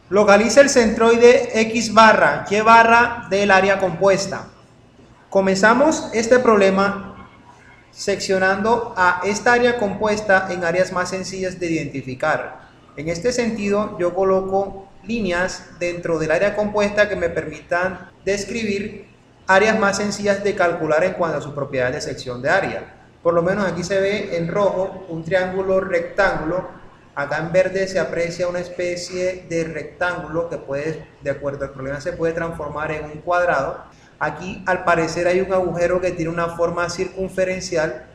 Localiza el centroide X barra Y barra del área compuesta. Comenzamos este problema seccionando a esta área compuesta en áreas más sencillas de identificar. En este sentido, yo coloco líneas dentro del área compuesta que me permitan describir áreas más sencillas de calcular en cuanto a sus propiedades de sección de área. Por lo menos aquí se ve en rojo un triángulo rectángulo. Acá en verde se aprecia una especie de rectángulo que puede, de acuerdo al problema, se puede transformar en un cuadrado. Aquí al parecer hay un agujero que tiene una forma circunferencial.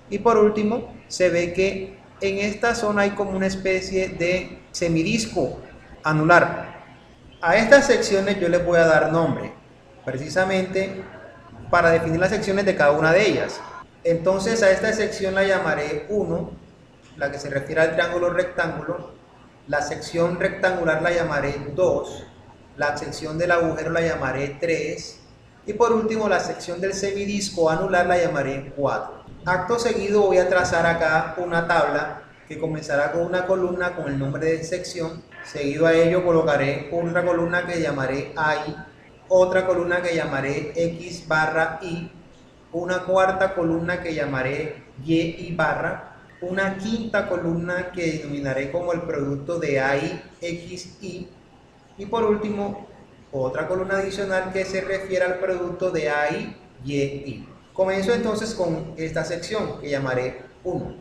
Y por último, se ve que en esta zona hay como una especie de semidisco anular. A estas secciones yo les voy a dar nombre, precisamente para definir las secciones de cada una de ellas. Entonces a esta sección la llamaré 1, la que se refiere al triángulo rectángulo. La sección rectangular la llamaré 2, la sección del agujero la llamaré 3 y por último la sección del semidisco anular la llamaré 4. Acto seguido voy a trazar acá una tabla que comenzará con una columna con el nombre de sección. Seguido a ello colocaré otra columna que llamaré I, otra columna que llamaré X barra Y, una cuarta columna que llamaré Y barra, una quinta columna que denominaré como el producto de AI, X, y por último otra columna adicional que se refiere al producto de AI, Y. Comienzo entonces con esta sección que llamaré 1.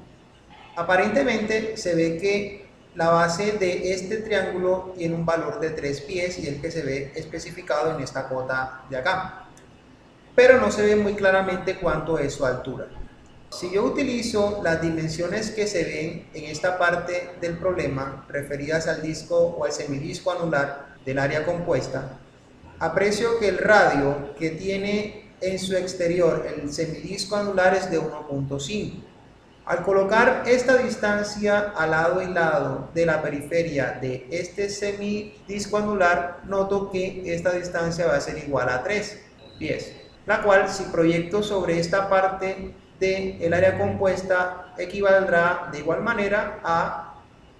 Aparentemente se ve que la base de este triángulo tiene un valor de 3 pies y el que se ve especificado en esta cota de acá, pero no se ve muy claramente cuánto es su altura. Si yo utilizo las dimensiones que se ven en esta parte del problema, referidas al disco o al semidisco anular del área compuesta, aprecio que el radio que tiene en su exterior el semidisco anular es de 1.5. Al colocar esta distancia al lado y lado de la periferia de este semidisco anular, noto que esta distancia va a ser igual a 3 pies, la cual si proyecto sobre esta parte del área compuesta equivaldrá de igual manera a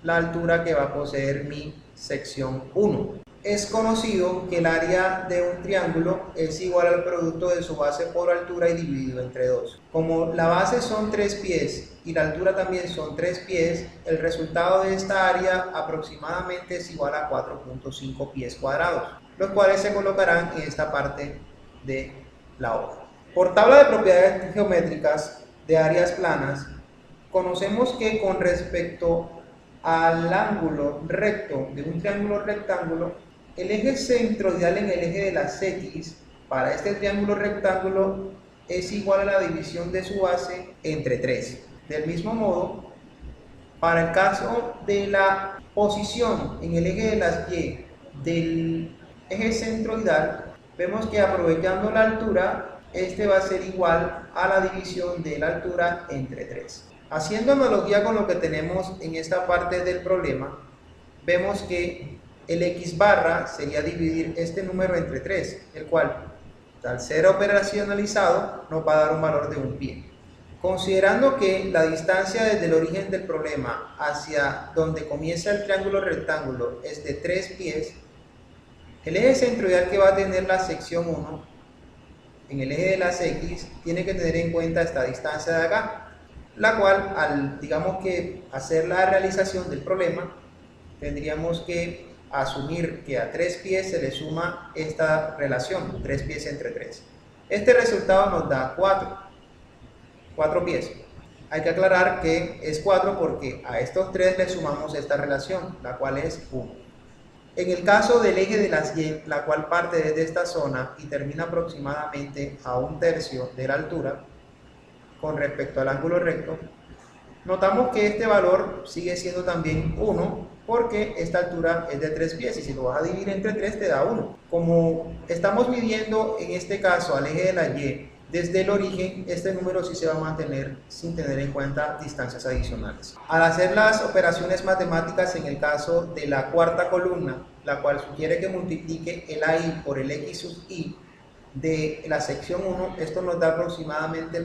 la altura que va a poseer mi sección 1. Es conocido que el área de un triángulo es igual al producto de su base por altura y dividido entre 2. Como la base son 3 pies y la altura también son 3 pies, el resultado de esta área aproximadamente es igual a 4.5 pies cuadrados, los cuales se colocarán en esta parte de la hoja. Por tabla de propiedades geométricas de áreas planas, conocemos que con respecto al ángulo recto de un triángulo rectángulo, el eje centroidal en el eje de las X para este triángulo rectángulo es igual a la división de su base entre 3. Del mismo modo, para el caso de la posición en el eje de las Y del eje centroidal, vemos que aprovechando la altura, este va a ser igual a la división de la altura entre 3. Haciendo analogía con lo que tenemos en esta parte del problema, vemos que el X barra sería dividir este número entre 3, el cual, al ser operacionalizado, nos va a dar un valor de 1 pie. Considerando que la distancia desde el origen del problema hacia donde comienza el triángulo rectángulo es de 3 pies, el eje centroidal que va a tener la sección 1 en el eje de las X tiene que tener en cuenta esta distancia de acá, la cual al, digamos que hacer la realización del problema, tendríamos que asumir que a 3 pies se le suma esta relación, 3 pies entre 3. Este resultado nos da 4 pies. Hay que aclarar que es 4 porque a estos 3 le sumamos esta relación, la cual es 1. En el caso del eje de las Y, la cual parte desde esta zona y termina aproximadamente a 1/3 de la altura con respecto al ángulo recto, notamos que este valor sigue siendo también 1 porque esta altura es de 3 pies y si lo vas a dividir entre 3 te da 1. Como estamos midiendo en este caso al eje de la Y desde el origen, este número sí se va a mantener sin tener en cuenta distancias adicionales. Al hacer las operaciones matemáticas en el caso de la cuarta columna, la cual sugiere que multiplique el AI por el X sub Y de la sección 1, esto nos da aproximadamente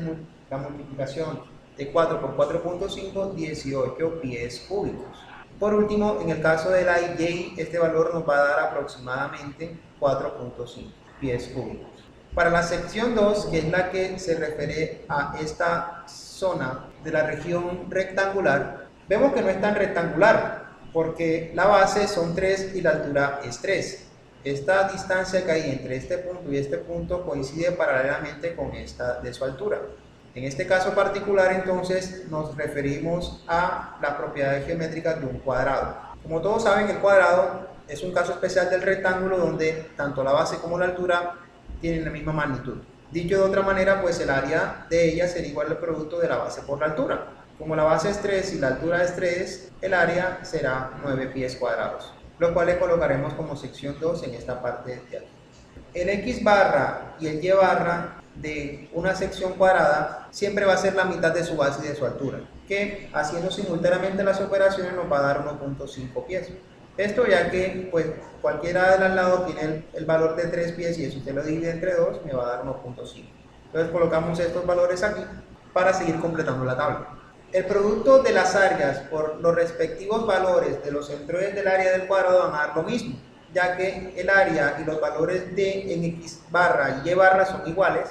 la multiplicación de 4 por 4.5, 18 pies cúbicos. Por último, en el caso de la y, este valor nos va a dar aproximadamente 4.5 pies cúbicos. Para la sección 2, que es la que se refiere a esta zona de la región rectangular, vemos que no es tan rectangular, porque la base son 3 y la altura es 3. Esta distancia que hay entre este punto y este punto coincide paralelamente con esta de su altura. En este caso particular, entonces, nos referimos a las propiedades geométricas de un cuadrado. Como todos saben, el cuadrado es un caso especial del rectángulo donde tanto la base como la altura tienen la misma magnitud. Dicho de otra manera, pues el área de ella sería igual al producto de la base por la altura. Como la base es 3 y la altura es 3, el área será 9 pies cuadrados, lo cual le colocaremos como sección 2 en esta parte de aquí. El X barra y el Y barra de una sección cuadrada siempre va a ser la mitad de su base y de su altura, que haciendo simultáneamente las operaciones nos va a dar 1.5 pies. Esto ya que pues cualquiera de los lados tiene el valor de 3 pies y eso usted lo divide entre 2 me va a dar 1.5. Entonces colocamos estos valores aquí para seguir completando la tabla. El producto de las áreas por los respectivos valores de los centroides del área del cuadrado van a dar lo mismo, ya que el área y los valores de en X barra y Y barra son iguales.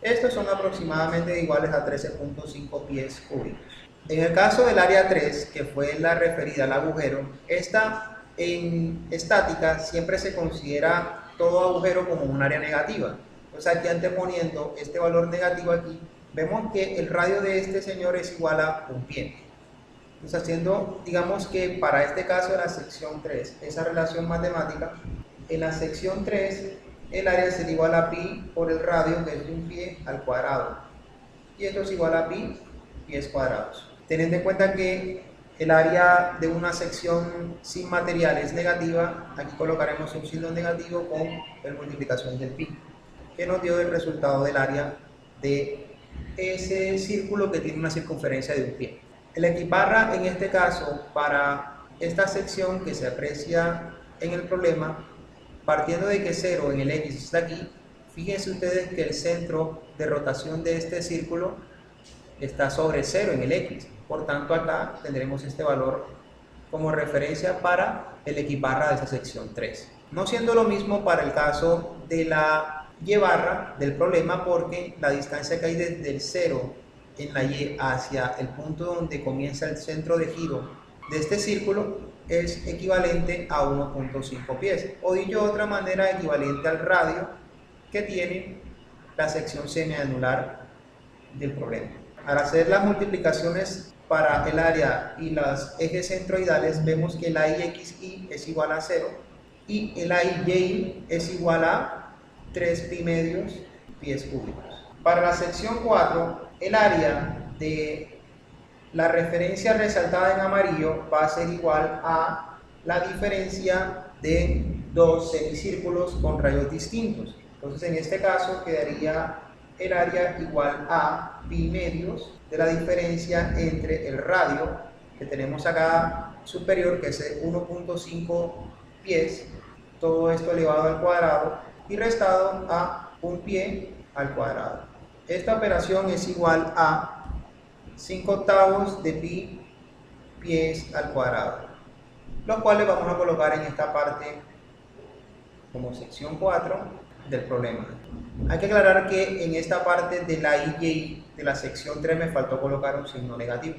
Estos son aproximadamente iguales a 13.5 pies cúbicos. En el caso del área 3, que fue la referida al agujero, esta en estática siempre se considera todo agujero como un área negativa. Entonces aquí anteponiendo este valor negativo aquí, vemos que el radio de este señor es igual a 1 pie. Entonces haciendo, digamos que para este caso de la sección 3, esa relación matemática, en la sección 3 el área sería igual a pi por el radio, que es de 1 pie al cuadrado. Y esto es igual a pi pies cuadrados. Teniendo en cuenta que el área de una sección sin material es negativa, aquí colocaremos un signo negativo con la multiplicación del pi, que nos dio el resultado del área de ese círculo que tiene una circunferencia de 1 pie. El X barra en este caso para esta sección que se aprecia en el problema, partiendo de que 0 en el X está aquí, fíjense ustedes que el centro de rotación de este círculo está sobre 0 en el X. Por tanto, acá tendremos este valor como referencia para el X barra de esta sección 3. No siendo lo mismo para el caso de la Y barra del problema, porque la distancia que hay desde el 0 en la Y hacia el punto donde comienza el centro de giro de este círculo es equivalente a 1.5 pies, o dicho de otra manera, equivalente al radio que tiene la sección semianular del problema. Al hacer las multiplicaciones para el área y los ejes centroidales, vemos que la IXY es igual a 0 y el AY es igual a 3 pi medios pies cúbicos. Para la sección 4, el área de la referencia resaltada en amarillo va a ser igual a la diferencia de dos semicírculos con rayos distintos. Entonces en este caso quedaría el área igual a pi medios de la diferencia entre el radio que tenemos acá superior, que es 1.5 pies, todo esto elevado al cuadrado, y restado a 1 pie al cuadrado. Esta operación es igual a 5/8 de pi pies al cuadrado, los cuales vamos a colocar en esta parte como sección 4 del problema. Hay que aclarar que en esta parte de la y de la sección 3 me faltó colocar un signo negativo.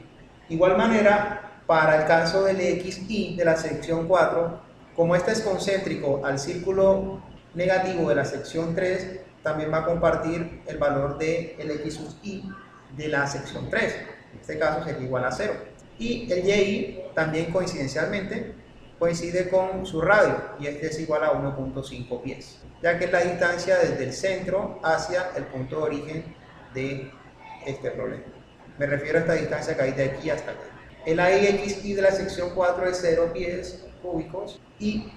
De igual manera, para el caso del xy de la sección 4, como este es concéntrico al círculo negativo de la sección 3, también va a compartir el valor del x sub y de la sección 3. En este caso sería igual a 0. Y el y también coincidencialmente coincide con su radio, y este es igual a 1.5 pies, ya que es la distancia desde el centro hacia el punto de origen de este problema. Me refiero a esta distancia que hay de aquí hasta acá. El AXY de la sección 4 es 0 pies cúbicos y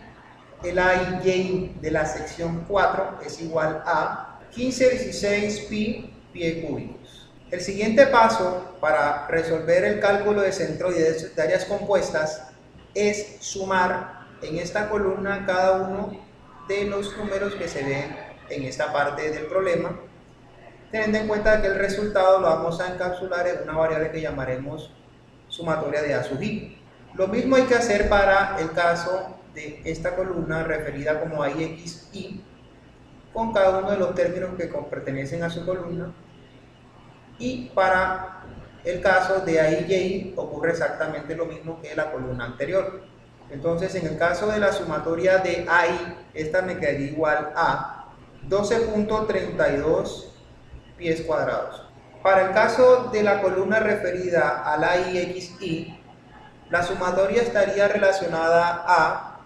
el AY de la sección 4 es igual a 15/16 pi pie cúbicos. El siguiente paso para resolver el cálculo de centroides de áreas compuestas es sumar en esta columna cada uno de los números que se ven en esta parte del problema, teniendo en cuenta que el resultado lo vamos a encapsular en una variable que llamaremos sumatoria de A sub i. Lo mismo hay que hacer para el caso de esta columna referida como AY, X, Y, con cada uno de los términos que pertenecen a su columna. Y para el caso de AY y Y ocurre exactamente lo mismo que la columna anterior. Entonces, en el caso de la sumatoria de AI, esta me quedaría igual a 12.32 pies cuadrados. Para el caso de la columna referida al AIXI, la sumatoria estaría relacionada a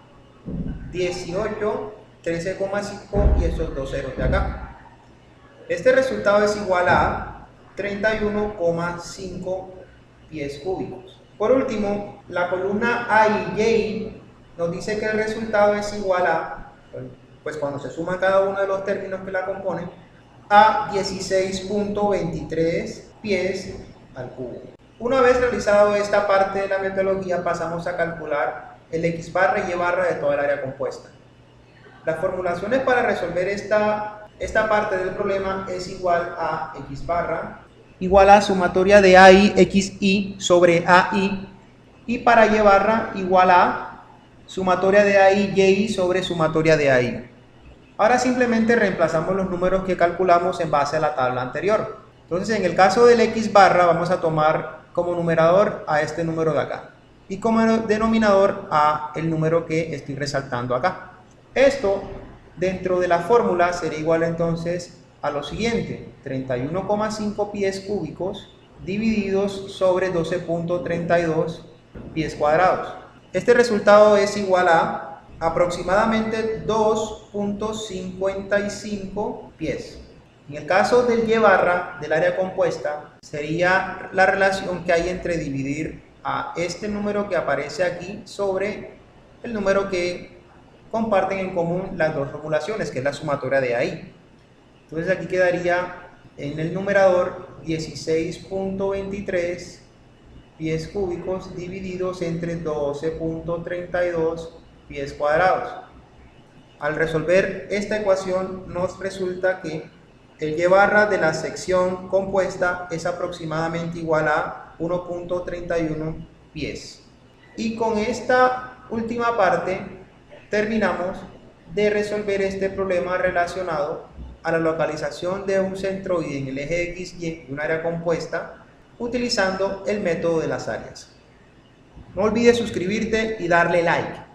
18, 13,5 y estos dos ceros de acá. Este resultado es igual a 31,5 pies cúbicos. Por último, la columna AIY nos dice que el resultado es igual a, pues cuando se suman cada uno de los términos que la componen, a 16.23 pies al cubo. Una vez realizado esta parte de la metodología, pasamos a calcular el X barra y Y barra de toda el área compuesta. Las formulaciones para resolver esta parte del problema es igual a X barra igual a sumatoria de AI XI sobre AI, y para Y barra igual a sumatoria de AI YI sobre sumatoria de AI. Ahora simplemente reemplazamos los números que calculamos en base a la tabla anterior. Entonces, en el caso del X barra vamos a tomar como numerador a este número de acá y como denominador a el número que estoy resaltando acá. Esto dentro de la fórmula sería igual entonces a lo siguiente: 31,5 pies cúbicos divididos sobre 12.32 pies cuadrados. Este resultado es igual a aproximadamente 2.55 pies. En el caso del Y barra del área compuesta, sería la relación que hay entre dividir a este número que aparece aquí sobre el número que comparten en común las dos formulaciones, que es la sumatoria de ahí. Entonces aquí quedaría en el numerador 16.23 pies cúbicos divididos entre 12.32 pies cuadrados. Al resolver esta ecuación nos resulta que el Y barra de la sección compuesta es aproximadamente igual a 1.31 pies. Y con esta última parte terminamos de resolver este problema relacionado a la localización de un centroide en el eje XY de un área compuesta utilizando el método de las áreas. No olvides suscribirte y darle like.